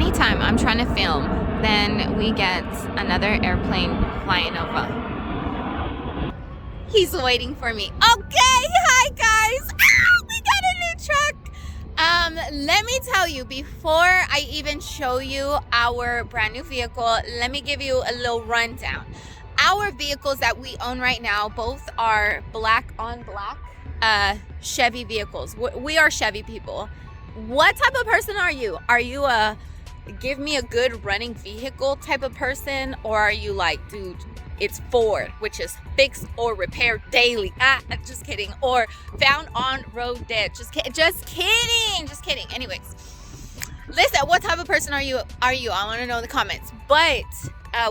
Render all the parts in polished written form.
anytime I'm trying to film, then we get another airplane flying over. He's waiting for me. Okay, hi guys. We got a new truck. Let me tell you, before I even show you our brand new vehicle, let me give you a little rundown. Our vehicles that we own right now, both are black on black Chevy vehicles. We are Chevy people. What type of person are you? Are you a give me a good running vehicle type of person, or are you like, dude, it's Ford, which is fix or repair daily? Just kidding. Or found on road dead. Just kidding. Anyways, listen, what type of person are you? I want to know in the comments. But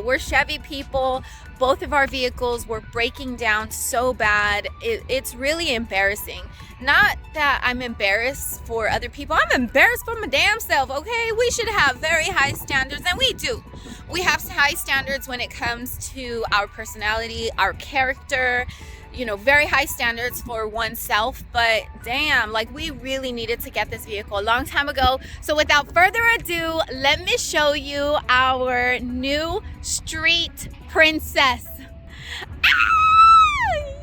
we're Chevy people. Both of our vehicles were breaking down so bad. It's really embarrassing. Not that I'm embarrassed for other people. I'm embarrassed for my damn self, okay? We should have very high standards, and we do. We have high standards when it comes to our personality, our character, you know, very high standards for oneself. But damn, like, we really needed to get this vehicle a long time ago. So without further ado, let me show you our new street princess.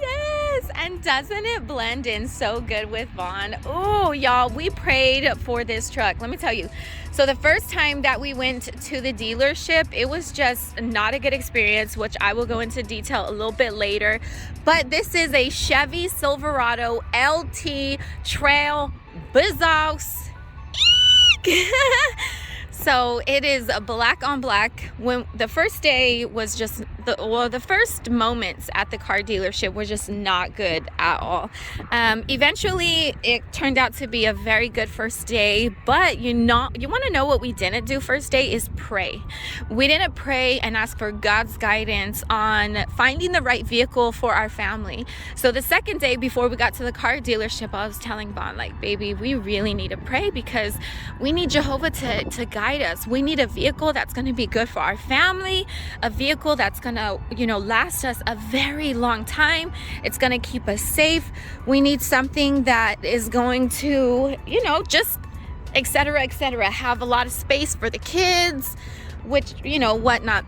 Yes, and doesn't it blend in so good with Vaughn? Oh, y'all, we prayed for this truck. Let me tell you. So the first time that we went to the dealership, it was just not a good experience, which I will go into detail a little bit later. But this is a Chevy Silverado LT Trail Bezos. So it is a black on black. When the first day was just the first moments at the car dealership were just not good at all. Eventually it turned out to be a very good first day, but you want to know what we didn't do first day is pray. We didn't pray and ask for God's guidance on finding the right vehicle for our family. So the second day before we got to the car dealership, I was telling Vaughn, like, baby, we really need to pray because we need Jehovah to guide us. We need a vehicle that's going to be good for our family, a vehicle that's going to, you know, last us a very long time. It's going to keep us safe. We need something that is going to, you know, just etc., have a lot of space for the kids, which, you know, whatnot.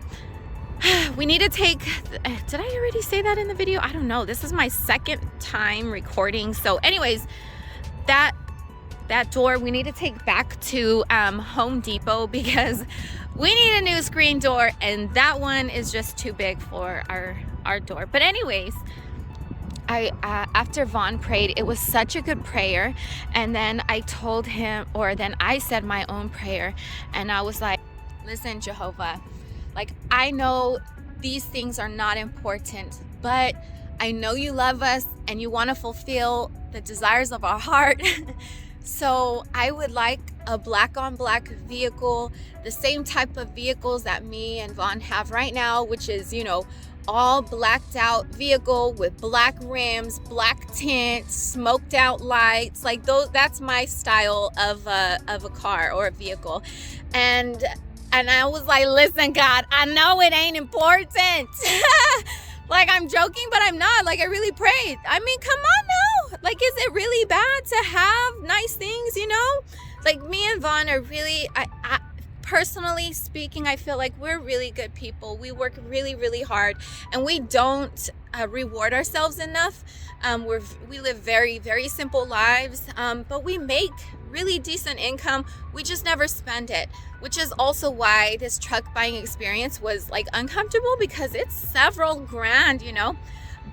We need to take, did I already say that in the video? I don't know. This is my second time recording. So anyways, that door we need to take back to Home Depot because we need a new screen door, and that one is just too big for our door. But anyways, I after Vaughn prayed, it was such a good prayer, and then I told him, or then I said my own prayer, and I was like, listen, Jehovah, like, I know these things are not important, but I know you love us and you want to fulfill the desires of our heart. So I would like a black on black vehicle, the same type of vehicles that me and Vaughn have right now, which is, you know, all blacked out vehicle with black rims, black tint, smoked out lights. Like, those, that's my style of a car or a vehicle. And I was like, listen, God, I know it ain't important. Like, I'm joking, but I'm not. Like, I really prayed. I mean, come on now. Like, is it really bad to have nice things, you know? Like, me and Vaughn are really, I personally speaking, I feel like we're really good people. We work really, really hard, and we don't reward ourselves enough. We live very, very simple lives, but we make really decent income. We just never spend it, which is also why this truck buying experience was like uncomfortable, because it's several grand, you know.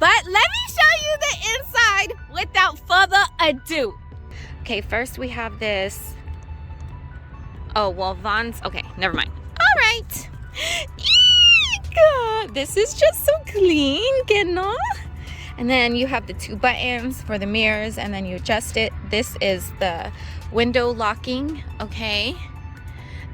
But let me show you the inside without further ado. Okay, first we have this. Oh, well, Vaughn's, okay, never mind. All right. Eek! This is just so clean, que no? And then you have the 2 buttons for the mirrors, and then you adjust it. This is the window locking, okay?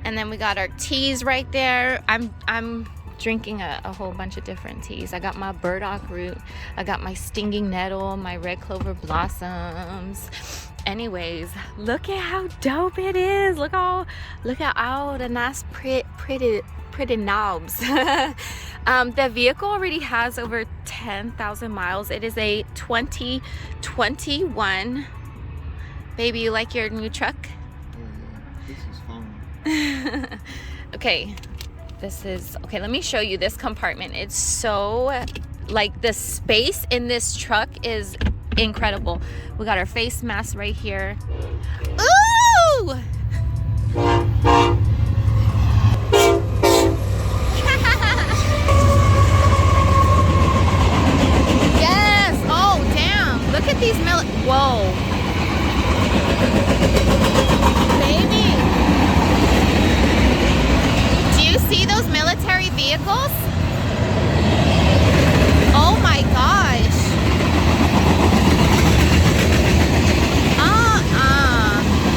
And then we got our teas right there. I'm drinking a whole bunch of different teas. I got my burdock root, I got my stinging nettle, my red clover blossoms. Anyways, look at how dope it is. Look at all the nice pretty knobs. The vehicle already has over 10,000 miles. It is a 2021. Baby, you like your new truck? This is fun. Okay, this is, okay, let me show you this compartment. It's so, like, the space in this truck is incredible. We got our face mask right here. Ooh! Yes! Oh, damn! Look at these whoa! Baby! Do you see those military vehicles? Oh my gosh!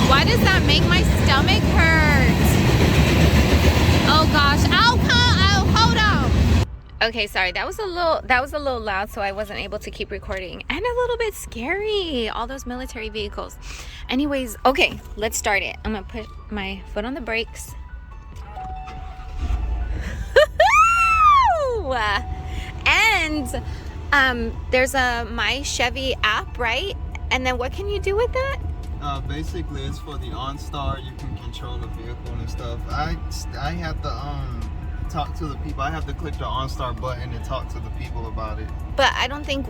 Why does that make my stomach hurt? Oh gosh! Oh, hold on. Okay, sorry. That was a little loud, so I wasn't able to keep recording, and a little bit scary. All those military vehicles. Anyways, okay, let's start it. I'm gonna put my foot on the brakes. And there's a My Chevy app, right? And then what can you do with that? Basically, it's for the OnStar. You can control the vehicle and stuff. I have to talk to the people. I have to click the OnStar button and talk to the people about it. But I don't think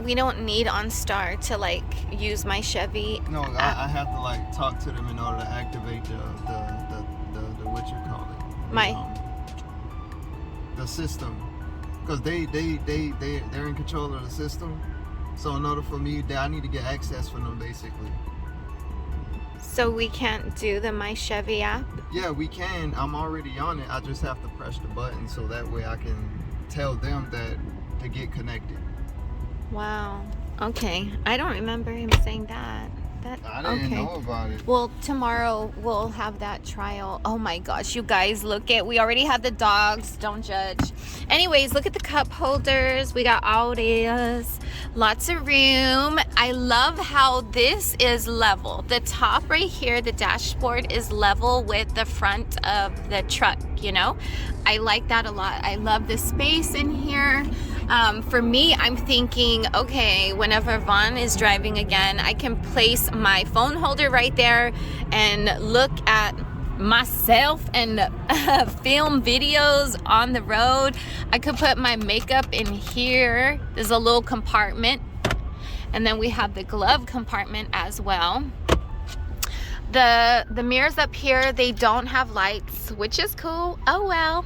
we don't need OnStar to like use My Chevy. No, I have to like talk to them in order to activate the what you call it. The system. Because they're in control of the system. So in order for me, I need to get access from them, basically. So we can't do the My Chevy app? Yeah, we can. I'm already on it. I just have to press the button so that way I can tell them that to get connected. Wow. Okay. I don't remember him saying that. I didn't know about it. Well, tomorrow we'll have that trial. Oh my gosh, you guys, look at, we already have the dogs. Don't judge. Anyways, look at the cup holders. We got all this. Lots of room. I love how this is level. The top right here, the dashboard is level with the front of the truck, you know? I like that a lot. I love the space in here. For me, I'm thinking, okay, whenever Vaughn is driving again, I can place my phone holder right there and look at myself and film videos on the road. I could put my makeup in here. There's a little compartment. And then we have the glove compartment as well. The mirrors up here, they don't have lights, which is cool. Oh well.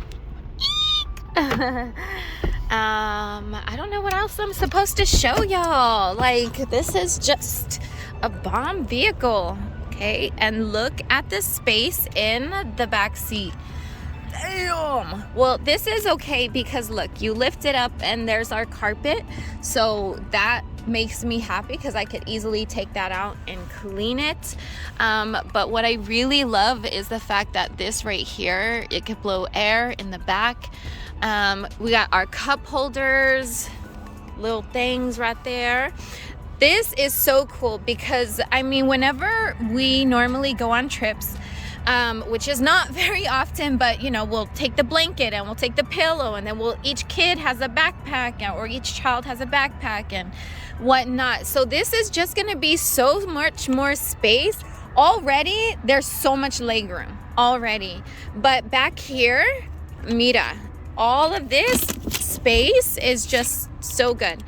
I don't know what else I'm supposed to show y'all. Like, this is just a bomb vehicle. Okay, and look at the space in the back seat. Damn. Well, this is okay because look, you lift it up and there's our carpet, so that makes me happy because I could easily take that out and clean it. But what I really love is the fact that this right here, it could blow air in the back. We got our cup holders, little things right there. This is so cool because, I mean, whenever we normally go on trips, which is not very often, but you know, we'll take the blanket and we'll take the pillow, and then each kid has a backpack, or each child has a backpack and whatnot. So this is just gonna be so much more space. Already, there's so much leg room already. But back here, mira, all of this space is just so good.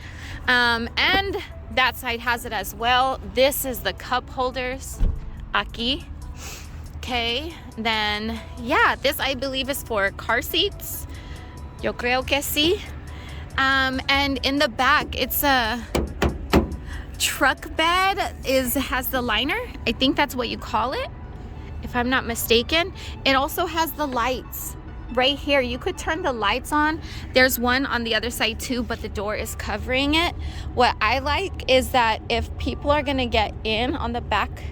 And that side has it as well. This is the cup holders, aquí. Okay, then yeah, this I believe is for car seats. Yo creo que sí. And in the back, it's a truck bed. Has the liner. I think that's what you call it, if I'm not mistaken. It also has the lights right here. You could turn the lights on. There's one on the other side too, but the door is covering it. What I like is that if people are gonna get in on the back,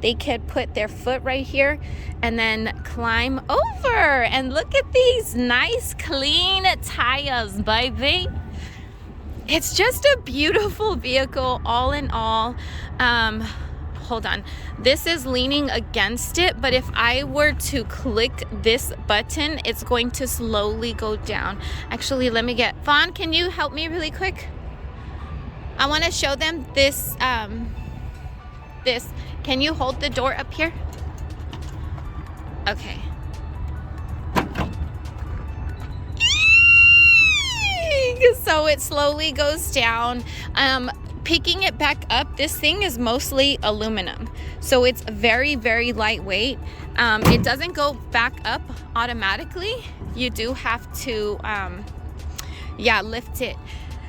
they could put their foot right here and then climb over. And look at these nice clean tires, baby. It's just a beautiful vehicle all in all. Hold on, this is leaning against it, but if I were to click this button, it's going to slowly go down. Actually, let me get Vaughn, can you help me really quick? I want to show them this. Can you hold the door up here? Okay. So it slowly goes down. Picking it back up, this thing is mostly aluminum, so it's very, very lightweight. It doesn't go back up automatically. You do have to lift it.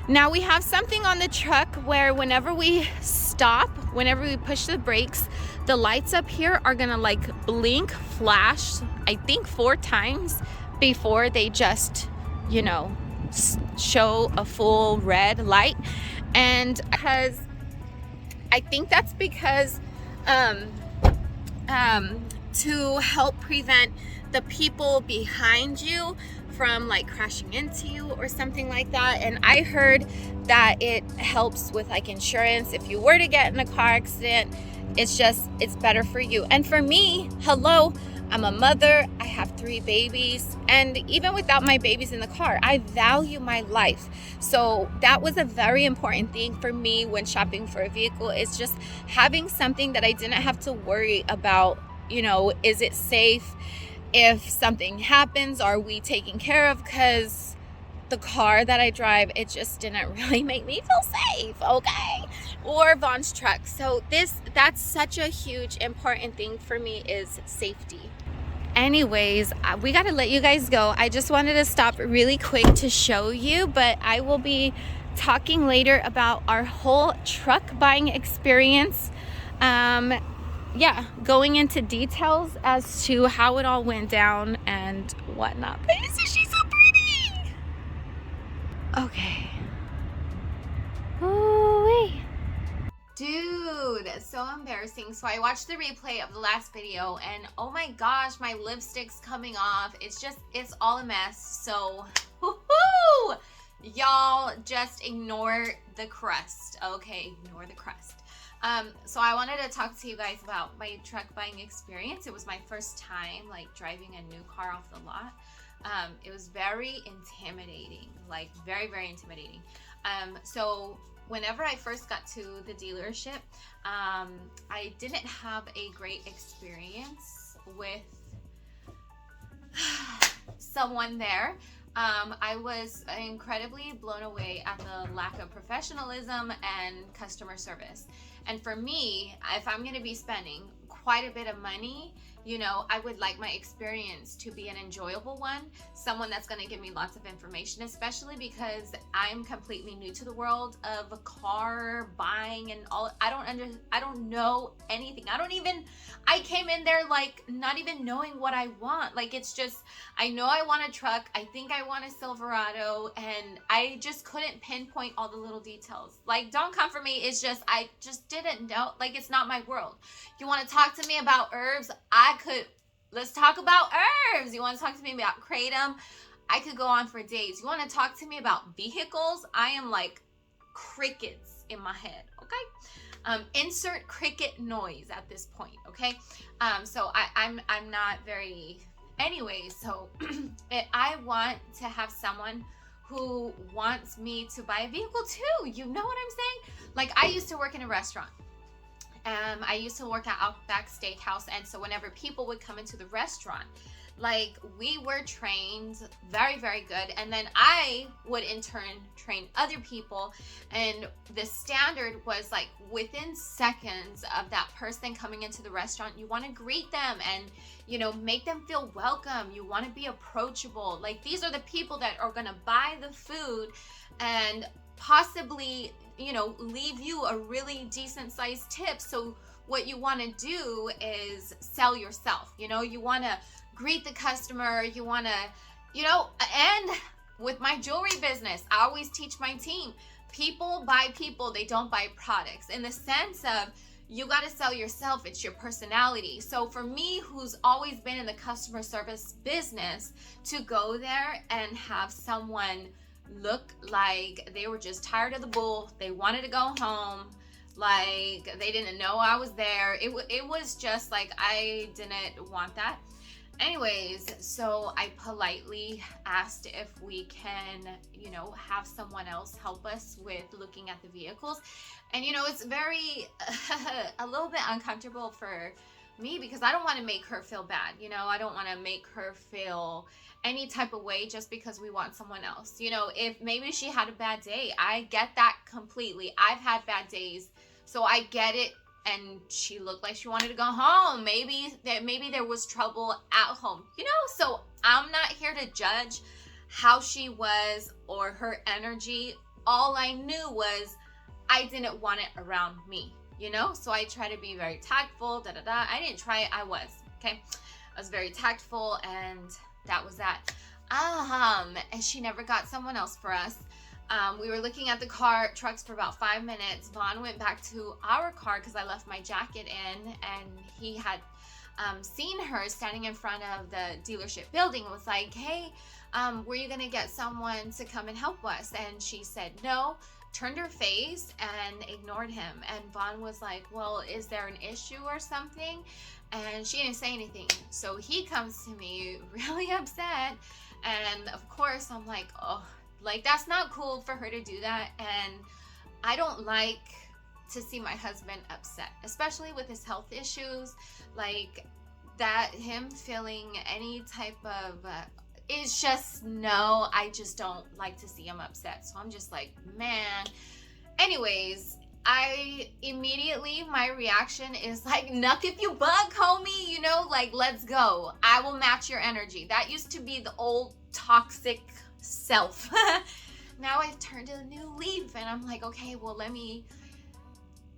Now we have something on the truck where whenever we stop, whenever we push the brakes, the lights up here are gonna like blink, flash, I think 4 times before they just, you know, show a full red light. And because I think that's because to help prevent the people behind you from like crashing into you or something like that. And I heard that it helps with like insurance. If you were to get in a car accident, it's better for you. And for me, hello, I'm a mother, I have 3 babies, and even without my babies in the car, I value my life. So that was a very important thing for me when shopping for a vehicle, is just having something that I didn't have to worry about, you know, is it safe? If something happens, are we taken care of? Because the car that I drive, it just didn't really make me feel safe, okay? Or Vaughn's truck. So that's such a huge important thing for me, is safety. Anyways, we got to let you guys go. I just wanted to stop really quick to show you, but I will be talking later about our whole truck buying experience. Going into details as to how it all went down and whatnot. But isn't she so pretty? Okay. Ooh-wee. Dude, so embarrassing. So I watched the replay of the last video and oh my gosh, my lipstick's coming off. It's all a mess. So, woohoo! Y'all just ignore the crust, okay? Ignore the crust. So I wanted to talk to you guys about my truck buying experience. It was my first time like driving a new car off the lot. It was very intimidating, like very, very intimidating. So whenever I first got to the dealership, I didn't have a great experience with someone there. I was incredibly blown away at the lack of professionalism and customer service. And for me, if I'm going to be spending quite a bit of money, you know, I would like my experience to be an enjoyable one, someone that's going to give me lots of information, especially because I'm completely new to the world of car buying and all. I don't know anything. I came in there like not even knowing what I want. Like, it's just, I know I want a truck. I think I want a Silverado, and I just couldn't pinpoint all the little details. Like, don't come for me. It's just, I just didn't know. Like, it's not my world. You want to talk to me about herbs? Let's talk about herbs. You want to talk to me about kratom? I could go on for days. You want to talk to me about vehicles? I am like crickets in my head, okay? Insert cricket noise at this point, okay? So I'm not very, anyways, so I want to have someone who wants me to buy a vehicle too. You know what I'm saying? Like, I used to work in a restaurant. I used to work at Outback Steakhouse, and so whenever people would come into the restaurant, like, we were trained very, very good, and then I would in turn train other people, and the standard was like within seconds of that person coming into the restaurant, you want to greet them and, you know, make them feel welcome. You want to be approachable. Like, these are the people that are going to buy the food and possibly, you know, leave you a really decent sized tip. So what you want to do is sell yourself. You know, you want to greet the customer, you want to, you know, and with my jewelry business, I always teach my team, people buy people, they don't buy products, in the sense of you got to sell yourself. It's your personality. So for me, who's always been in the customer service business, to go there and have someone look like they were just tired of the bull, they wanted to go home, like they didn't know I was there, it was just like, I didn't want that. Anyways, so I politely asked if we can, you know, have someone else help us with looking at the vehicles. And, you know, it's very, a little bit uncomfortable for me, because I don't want to make her feel bad. You know, I don't want to make her feel any type of way just because we want someone else. You know, if maybe she had a bad day, I get that completely. I've had bad days, so I get it. And she looked like she wanted to go home. Maybe there was trouble at home, you know? So I'm not here to judge how she was or her energy. All I knew was I didn't want it around me, you know? So I try to be very tactful, I didn't try it, I was, okay? I was very tactful, and that was that. And she never got someone else for us. We were looking at the trucks for about 5 minutes. Vaughn went back to our car because I left my jacket in, and he had seen her standing in front of the dealership building and was like, hey, were you going to get someone to come and help us? And she said no, turned her face and ignored him. And Vaughn was like, well, is there an issue or something? And she didn't say anything. So he comes to me really upset. And of course, I'm like, oh, like, that's not cool for her to do that. And I don't like to see my husband upset, especially with his health issues. Like, that, him feeling any type of, it's just, no, I just don't like to see him upset. So I'm just like, man. Anyways, my reaction is like, knuck if you buck, homie, you know, like, let's go. I will match your energy. That used to be the old toxic self. Now I've turned a new leaf, and I'm like, okay, well,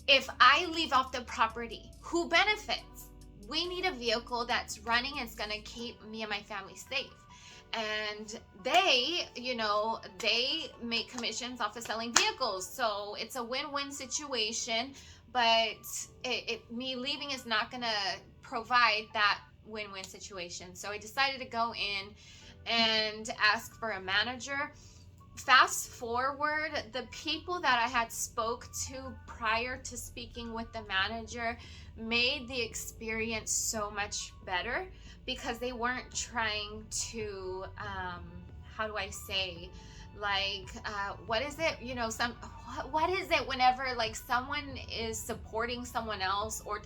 if I leave off the property, who benefits? We need a vehicle that's running and it's gonna keep me and my family safe. And they, you know, they make commissions off of selling vehicles, so it's a win-win situation. But me leaving is not gonna provide that win-win situation. So I decided to go in and ask for a manager. Fast forward, the people that I had spoke to prior to speaking with the manager made the experience so much better, because they weren't trying to, how do I say, like, what is it, you know, what is it whenever, like, someone is supporting someone else, or,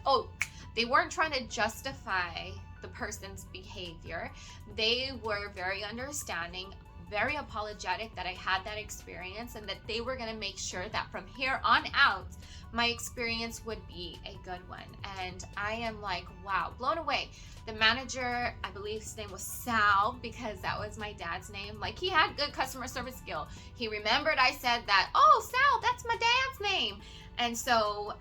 they weren't trying to justify the person's behavior. They were very understanding, very apologetic that I had that experience, and that they were going to make sure that from here on out, my experience would be a good one. And I am like, wow, blown away. The manager, I believe his name was Sal, because that was my dad's name. Like, he had good customer service skill. He remembered I said that, oh, Sal, that's my dad's name. And so,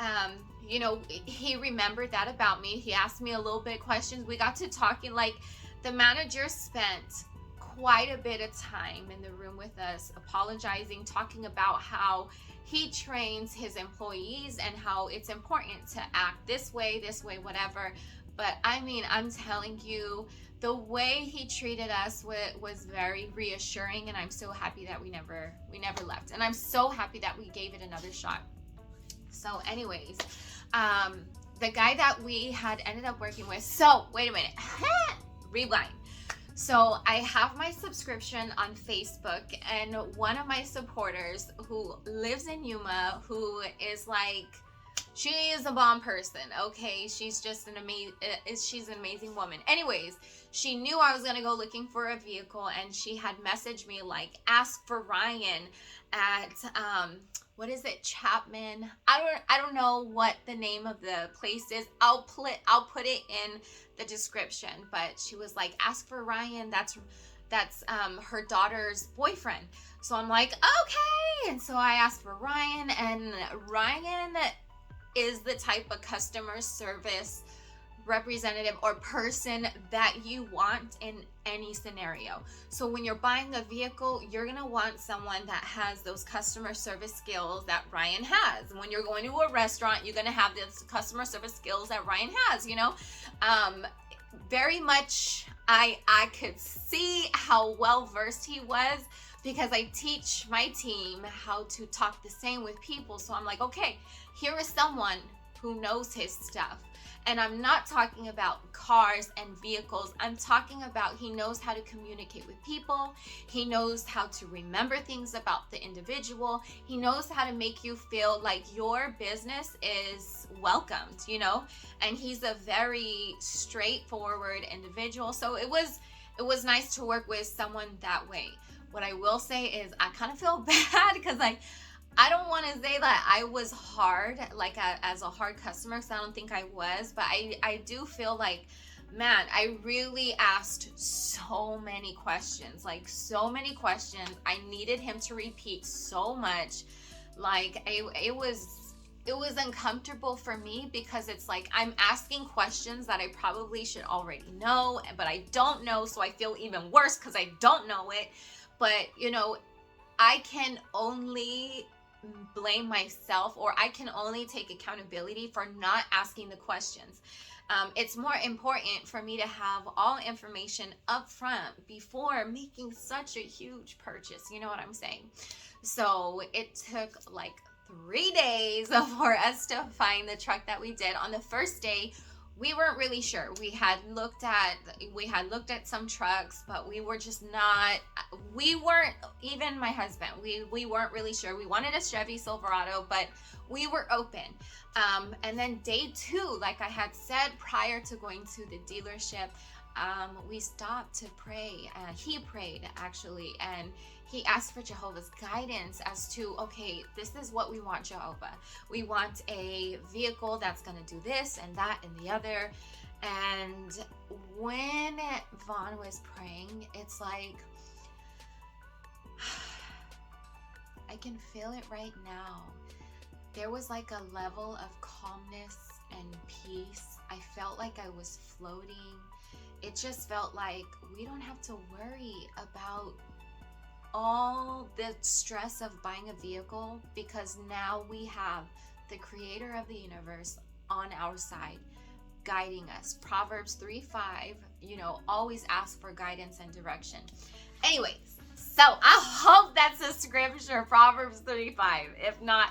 you know, he remembered that about me. He asked me a little bit of questions. We got to talking. Like, the manager spent quite a bit of time in the room with us, apologizing, talking about how he trains his employees and how it's important to act this way, whatever. But I mean, I'm telling you, the way he treated us was very reassuring, and I'm so happy that we never left. And I'm so happy that we gave it another shot. So anyways, the guy that we had ended up working with, so wait a minute, rewind. So I have my subscription on Facebook, and one of my supporters who lives in Yuma, who is like, she is a bomb person, okay? She's just an amazing woman. Anyways, she knew I was gonna go looking for a vehicle, and she had messaged me like, ask for Ryan at what is it, Chapman? I don't know what the name of the place is. I'll put it in the description. But she was like, ask for Ryan. That's her daughter's boyfriend. So I'm like, okay. And so I asked for Ryan, and Ryan is the type of customer service representative or person that you want in any scenario. So when you're buying a vehicle, you're gonna want someone that has those customer service skills that Ryan has. When you're going to a restaurant, you're gonna have this customer service skills that Ryan has, you know. Very much, I could see how well versed he was, because I teach my team how to talk the same with people. So I'm like, okay, here is someone who knows his stuff. And I'm not talking about cars and vehicles. I'm talking about he knows how to communicate with people. He knows how to remember things about the individual. He knows how to make you feel like your business is welcomed, you know? And he's a very straightforward individual. So it was nice to work with someone that way. What I will say is I kind of feel bad because I don't want to say that I was hard, like as a hard customer, because I don't think I was, but I do feel like, man, I really asked so many questions, like so many questions. I needed him to repeat so much. Like it was uncomfortable for me because it's like I'm asking questions that I probably should already know, but I don't know, so I feel even worse because I don't know it. But, you know, I can only blame myself, or I can only take accountability for not asking the questions. It's more important for me to have all information up front before making such a huge purchase. You know what I'm saying? So it took like 3 days for us to find the truck that we did. On the first day, we weren't really sure. We had looked at some trucks, but we were just not, we weren't, even my husband, we weren't really sure. We wanted a Chevy Silverado, but we were open. And then day 2, like I had said prior to going to the dealership, we stopped to pray. He prayed actually, and he asked for Jehovah's guidance as to, okay, this is what we want, Jehovah. We want a vehicle that's going to do this and that and the other. And when Vaughn was praying, it's like, I can feel it right now. There was like a level of calmness and peace. I felt like I was floating. It just felt like we don't have to worry about all the stress of buying a vehicle, because now we have the creator of the universe on our side guiding us. Proverbs 3:5, you know, always ask for guidance and direction. Anyways, so I hope that's a scripture, Proverbs 3:5. If not,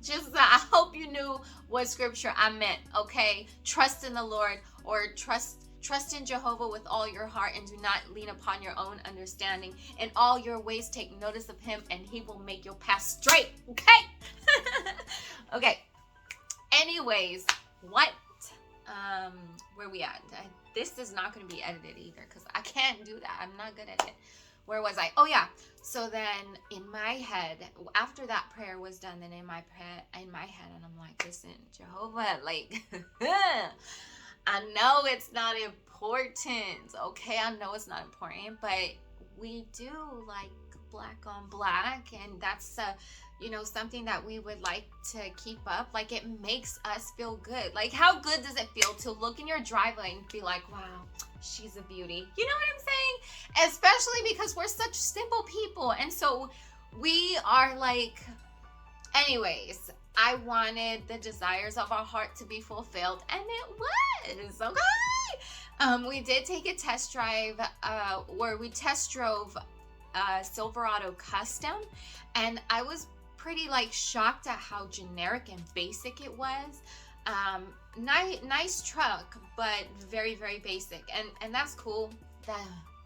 just I hope you knew what scripture I meant, okay? Trust in the Lord, or trust in Jehovah with all your heart, and do not lean upon your own understanding. In all your ways take notice of him, and he will make your path straight, okay? Okay. Anyways, what? Where we at? This is not going to be edited either, because I can't do that. I'm not good at it. Where was I? Oh, yeah. So then in my head, after that prayer was done, then in my head, and I'm like, listen, Jehovah, like, I know it's not important, okay? I know it's not important, but we do like black on black, and that's you know, something that we would like to keep up. Like, it makes us feel good. Like, how good does it feel to look in your driveway and be like, wow, she's a beauty? You know what I'm saying? Especially because we're such simple people, and so we are like, anyways, I wanted the desires of our heart to be fulfilled, and it was, okay? We did take a test drive, where we test drove Silverado Custom, and I was pretty like shocked at how generic and basic it was. Nice truck, but very, very basic, and that's cool.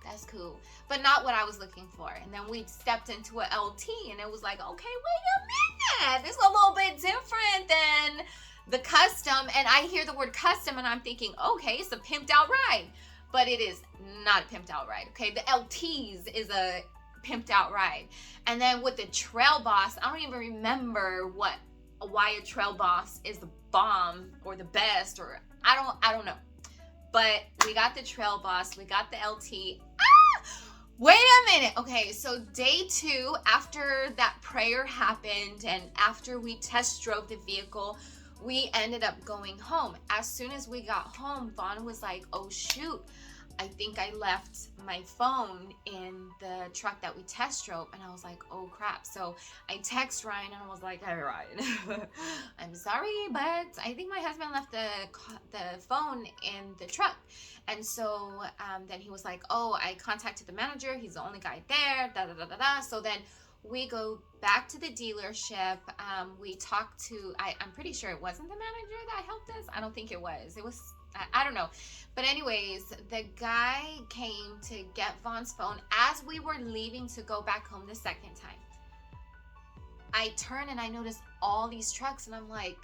That's cool, but not what I was looking for. And then we stepped into a LT, and it was like, okay, wait a minute, this is a little bit different than the custom. And I hear the word custom, and I'm thinking, okay, it's a pimped out ride, but it is not a pimped out ride. Okay, the LTs is a pimped out ride. And then with the Trail Boss, I don't even remember why a Trail Boss is the bomb or the best, or I don't know. But we got the Trail Boss, we got the LT. Wait a minute. Okay, so day 2, after that prayer happened and after we test drove the vehicle, we ended up going home. As soon as we got home, Vaughn was like, oh shoot, I think I left my phone in the truck that we test drove. And I was like, oh crap. So I text Ryan, and I was like, hey Ryan, I'm sorry, but I think my husband left the phone in the truck. And so then he was like, oh, I contacted the manager, he's the only guy there, da da da da da. So then We go back to the dealership. We talked to, I'm pretty sure it wasn't the manager that helped us. I don't think it was. It was, I don't know. But anyways, the guy came to get Vaughn's phone as we were leaving to go back home the second time. I turn and I notice all these trucks and I'm like,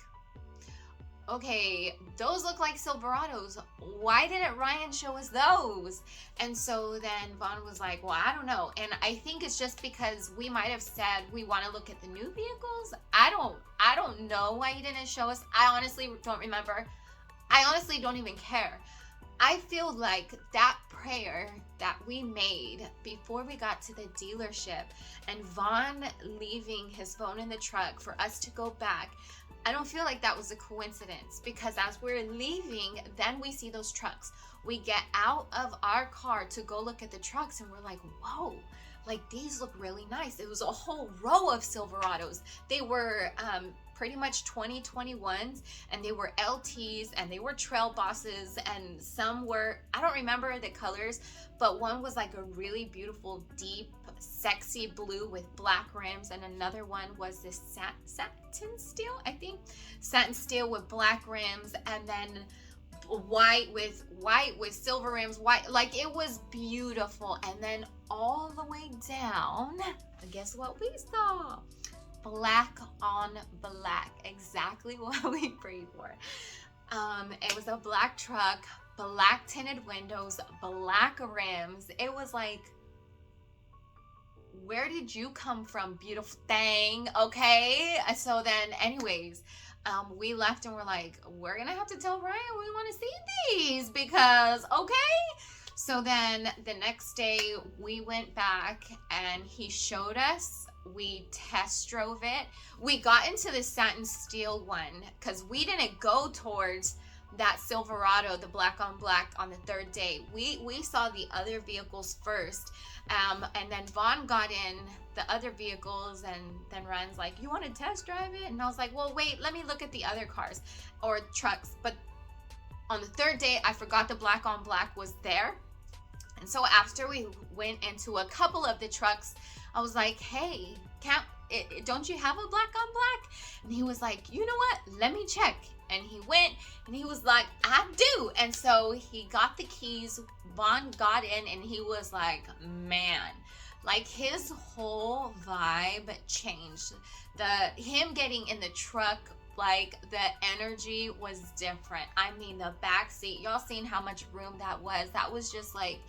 okay, those look like Silverados. Why didn't Ryan show us those? And so then Vaughn was like, well, I don't know. And I think it's just because we might have said we want to look at the new vehicles. I don't know why he didn't show us. I honestly don't remember. I honestly don't even care. I feel like that prayer that we made before we got to the dealership and Vaughn leaving his phone in the truck for us to go back, I don't feel like that was a coincidence, because as we're leaving, then we see those trucks. We get out of our car to go look at the trucks and we're like, whoa, like these look really nice. It was a whole row of Silverados. They were pretty much 2021s, and they were LTs, and they were trail bosses, and some were, I don't remember the colors, but one was like a really beautiful, deep, sexy blue with black rims, and another one was this satin steel, I think, satin steel with black rims, and then white with silver rims, white, like it was beautiful. And then all the way down, guess what we saw? Black on black, exactly what we prayed for. It was a black truck, black tinted windows, black rims. It was like, where did you come from, beautiful thing? Okay, so then anyways, we left and we're like, we're gonna have to tell Ryan we want to see these, because okay. So then the next day we went back and he showed us. We test drove it. We got into the satin steel one because we didn't go towards that Silverado, the black on black, on the third day. We saw the other vehicles first, and then Vaughn got in the other vehicles, and then Ryan's like, you want to test drive it? And I was like, well, wait, let me look at the other cars or trucks. But on the third day, I forgot the black on black was there. And so after we went into a couple of the trucks, I was like, hey, don't you have a black on black? And he was like, you know what? Let me check. And he went and he was like, I do. And so he got the keys. Vaughn got in and he was like, man, like his whole vibe changed. Him getting in the truck, like the energy was different. I mean, the back seat, y'all seen how much room that was. That was just like,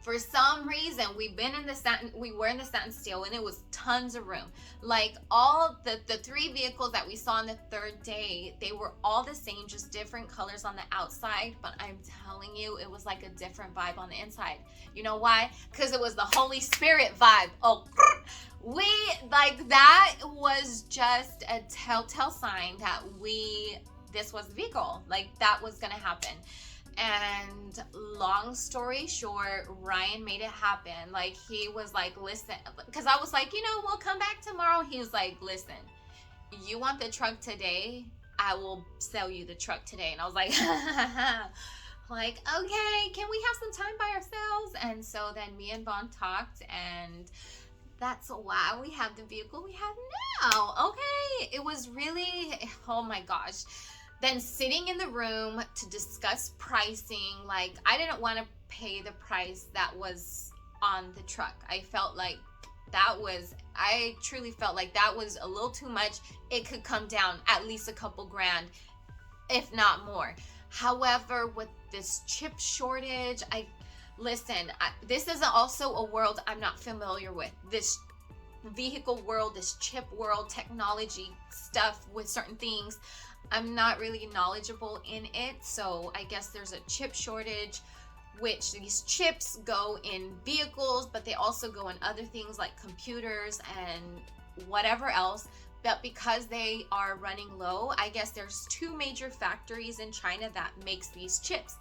for some reason, we were in the satin steel, and it was tons of room. Like all the three vehicles that we saw on the third day, they were all the same, just different colors on the outside. But I'm telling you, it was like a different vibe on the inside. You know why? Because it was the Holy Spirit vibe. Oh, that was just a telltale sign that this was the vehicle. Like that was gonna happen. And long story short, Ryan made it happen. Like he was like, listen, because I was like, we'll come back tomorrow. He was like, listen, you want the truck today? I will sell you the truck today. And I was like, like, okay, can we have some time by ourselves? And so then me and Vaughn talked, and that's why we have the vehicle we have now. Okay, it was really, oh my gosh. Then sitting in the room to discuss pricing, like I didn't want to pay the price that was on the truck. I truly felt like that was a little too much. It could come down at least a couple grand, if not more. However, with this chip shortage, this is also a world I'm not familiar with. This vehicle world, this chip world, technology stuff with certain things. I'm not really knowledgeable in it, so I guess there's a chip shortage, which these chips go in vehicles, but they also go in other things like computers and whatever else. But because they are running low, I guess there's two major factories in China that makes these chips.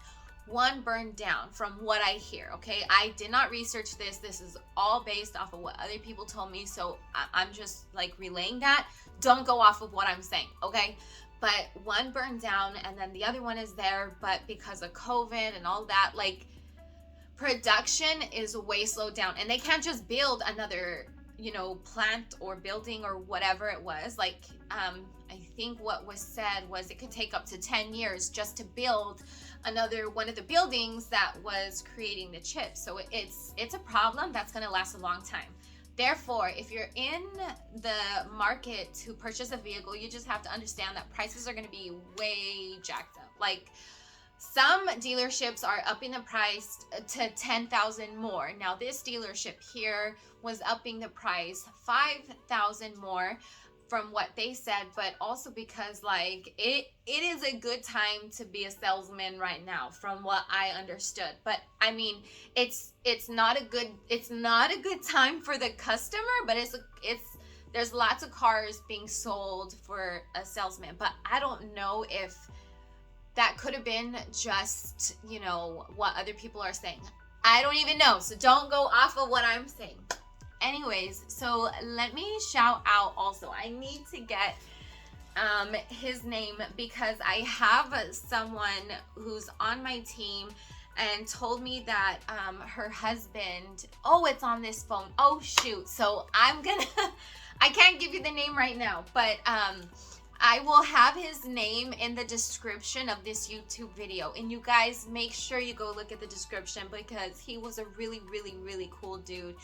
One burned down from what I hear, okay? I did not research this. This is all based off of what other people told me, so I'm just like relaying that. Don't go off of what I'm saying, okay? But one burned down, and then the other one is there, but because of COVID and all that, like production is way slowed down, and they can't just build another you know, plant or building or whatever it was. Like, I think what was said was it could take up to 10 years just to build another one of the buildings that was creating the chips. So it's a problem that's going to last a long time. Therefore, if you're in the market to purchase a vehicle, you just have to understand that prices are going to be way jacked up. Like, some dealerships are upping the price to $10,000 more. Now, this dealership here was upping the price $5,000 more from what they said, but also because like it is a good time to be a salesman right now, from what I understood. But I mean, it's not a good time for the customer, but there's lots of cars being sold for a salesman. But I don't know if that could have been just, you know, what other people are saying. I don't even know. So don't go off of what I'm saying. Anyways, so let me shout out also. I need to get his name because I have someone who's on my team and told me that her husband, oh, it's on this phone. Oh, shoot. So I can't give you the name right now, but I will have his name in the description of this YouTube video. And you guys make sure you go look at the description because he was a really, really, really cool dude.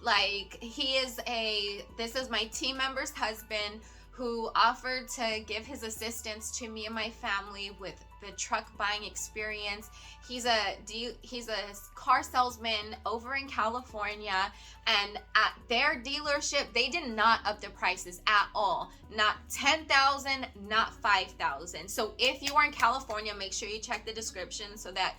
Like, this is my team member's husband who offered to give his assistance to me and my family with the truck buying experience. He's a car salesman over in California, and at their dealership, they did not up the prices at all. Not $10,000, not $5,000. So if you are in California, make sure you check the description so that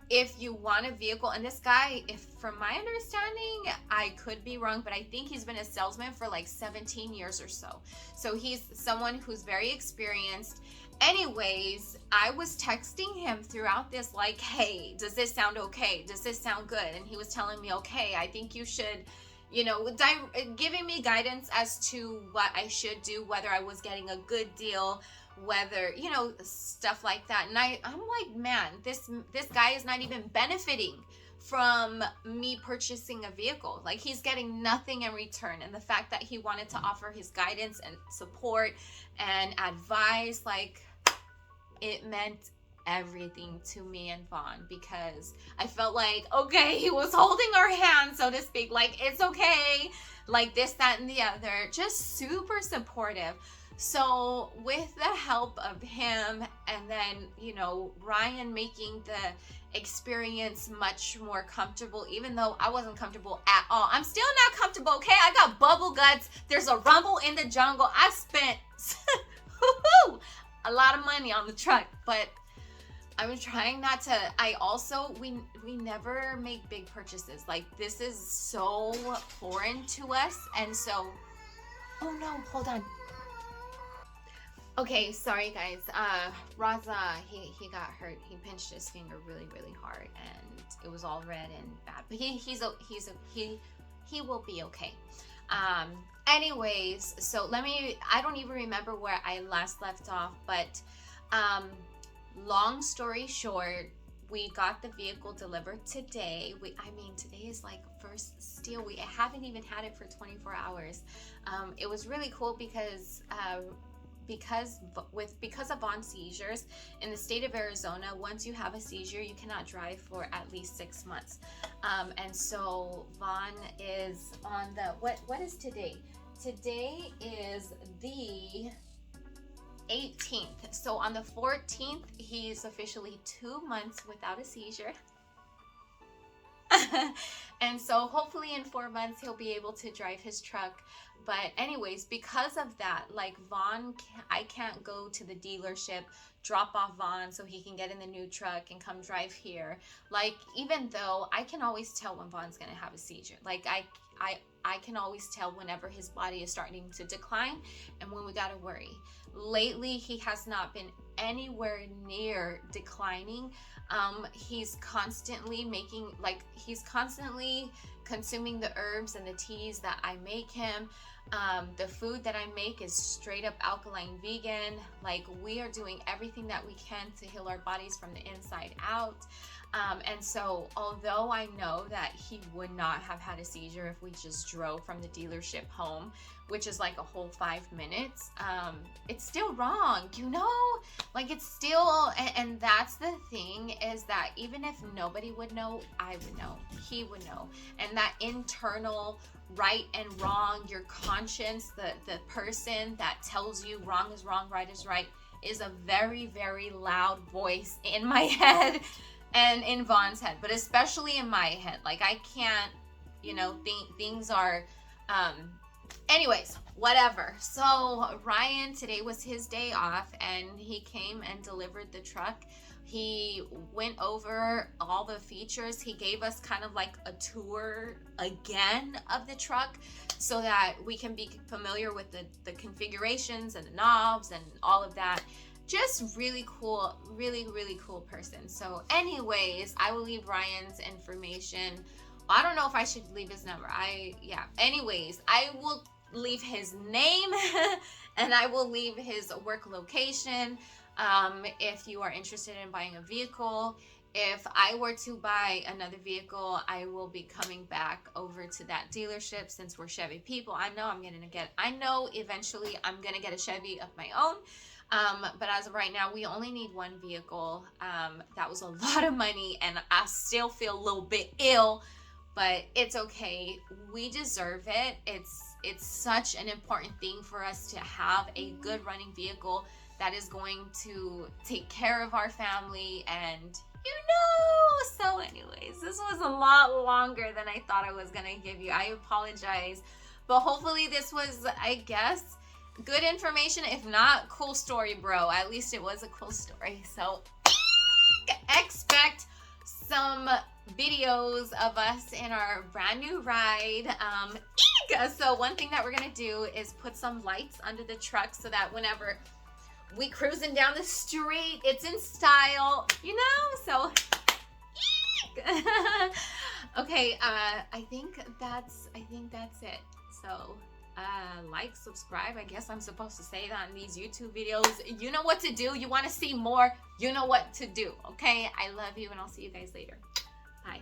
if you want a vehicle, and this guy, if from my understanding, I could be wrong, but I think he's been a salesman for like 17 years or so. So he's someone who's very experienced. Anyways, I was texting him throughout this like, hey, does this sound okay? Does this sound good? And he was telling me, okay, I think you should, you know, giving me guidance as to what I should do, whether I was getting a good deal, whether, you know, stuff like that. And I'm like, man, this guy is not even benefiting from me purchasing a vehicle. Like, he's getting nothing in return. And the fact that he wanted to offer his guidance and support and advice, like, it meant everything to me and Vaughn, because I felt like, okay, he was holding our hand, so to speak, like, it's okay, like this, that, and the other, just super supportive. So with the help of him, and then, you know, Ryan making the experience much more comfortable, even though I wasn't comfortable at all. I'm still not comfortable, okay? I got bubble guts. There's a rumble in the jungle. I spent a lot of money on the truck, but I'm trying not to. We never make big purchases. Like, this is so foreign to us. And so, oh no, hold on. Okay, sorry guys. Raza, he got hurt. He pinched his finger really, really hard, and it was all red and bad. But he will be okay. Anyways, so I don't even remember where I last left off, but long story short, we got the vehicle delivered today. Today is like first steal. We haven't even had it for 24 hours. It was really cool because of Vaughn's seizures in the state of Arizona. Once you have a seizure, you cannot drive for at least 6 months. And so Vaughn is on the what is today? Today is the 18th. So on the 14th, he's officially 2 months without a seizure. And so hopefully in 4 months he'll be able to drive his truck. But anyways, because of that, like I can't go to the dealership, drop off Vaughn so he can get in the new truck and come drive here. Like, even though I can always tell when Vaughn's gonna have a seizure. Like, I can always tell whenever his body is starting to decline and when we gotta worry. Lately, he has not been anywhere near declining. He's constantly consuming the herbs and the teas that I make him. The food that I make is straight up alkaline vegan. Like, we are doing everything that we can to heal our bodies from the inside out. And so although I know that he would not have had a seizure if we just drove from the dealership home, which is like a whole 5 minutes, it's still wrong, you know? Like, it's still, and that's the thing, is that even if nobody would know, I would know, he would know. And that internal right and wrong, your conscience, the person that tells you wrong is wrong, right is right, is a very, very loud voice in my head and in Vaughn's head, but especially in my head. Like, I can't, you know, things are, anyways, whatever. So Ryan, today was his day off, and he came and delivered the truck. He went over all the features. He gave us kind of like a tour again of the truck so that we can be familiar with the configurations and the knobs and all of that. Just really cool, really, really cool person. So anyways, I will leave Ryan's information. I don't know if I should leave his number. Anyways, I will leave his name and I will leave his work location. If you are interested in buying a vehicle, if I were to buy another vehicle, I will be coming back over to that dealership since we're Chevy people. I know eventually I'm gonna get a Chevy of my own. But as of right now, we only need one vehicle. That was a lot of money, and I still feel a little bit ill, but it's okay. We deserve it. It's such an important thing for us to have a good running vehicle that is going to take care of our family, and you know. So anyways, this was a lot longer than I thought I was gonna give you. I apologize, but hopefully this was, I guess, good information. If not, cool story, bro. At least it was a cool story. So expect some videos of us in our brand new ride. So one thing that we're gonna do is put some lights under the truck so that whenever we cruising down the street, it's in style, you know. So okay, I think that's it. So like, subscribe. I guess I'm supposed to say that in these YouTube videos. You know what to do. You want to see more, you know what to do. Okay, I love you, and I'll see you guys later. Bye.